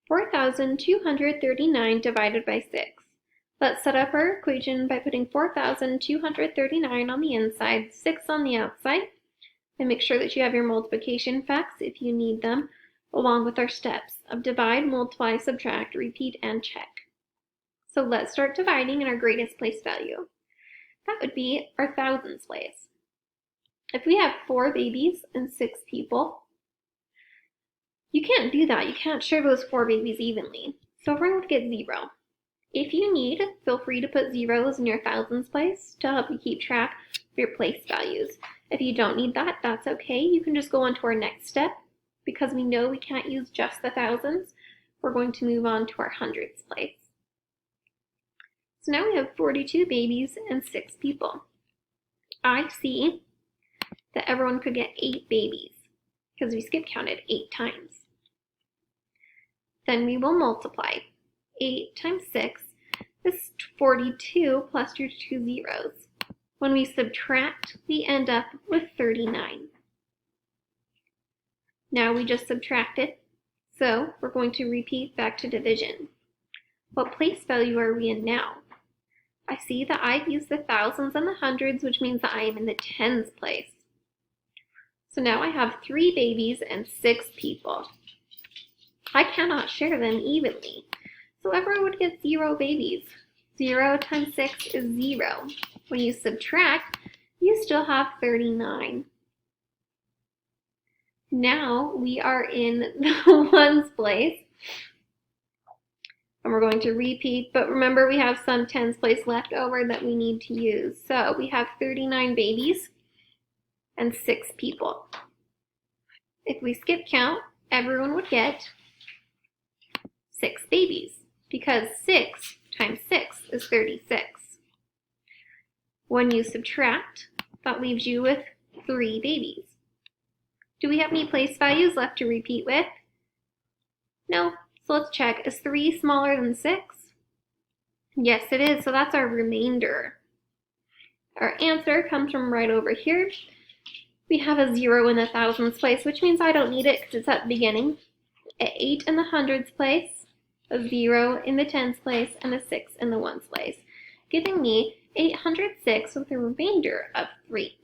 4,239 divided by 6. Let's set up our equation by putting 4,239 on the inside, 6 on the outside, and make sure that you have your multiplication facts if you need them, along with our steps of divide, multiply, subtract, repeat, and check. So let's start dividing in our greatest place value. That would be our thousands place. If we have 4 babies and 6 people, you can't do that. You can't share those 4 babies evenly. So everyone would get 0. If you need, feel free to put zeros in your thousands place to help you keep track of your place values. If you don't need that, that's okay. You can just go on to our next step. Because we know we can't use just the thousands, we're going to move on to our hundreds place. So now we have 42 babies and 6 people. I see that everyone could get 8 babies because we skip counted 8 times. Then we will multiply. 8 times 6 is 42 plus your 2 zeros. When we subtract, we end up with 39. Now we just subtracted, so we're going to repeat back to division. What place value are we in now? I see that I've used the thousands and the hundreds, which means that I am in the tens place. So now I have 3 babies and 6 people. I cannot share them evenly, so everyone would get 0 babies. 0 times 6 is 0. When you subtract, you still have 39. Now we are in the ones place, and we're going to repeat, but remember we have some tens place left over that we need to use. So we have 39 babies and 6 people. If we skip count, everyone would get 6 babies, because 6 times 6 is 36. When you subtract, that leaves you with 3 babies. Do we have any place values left to repeat with? No, so let's check. Is 3 smaller than 6? Yes, it is, so that's our remainder. Our answer comes from right over here. We have a 0 in the thousands place, which means I don't need it because it's at the beginning. An 8 in the hundreds place, a 0 in the tens place, and a 6 in the ones place, giving me 806 with a remainder of 3.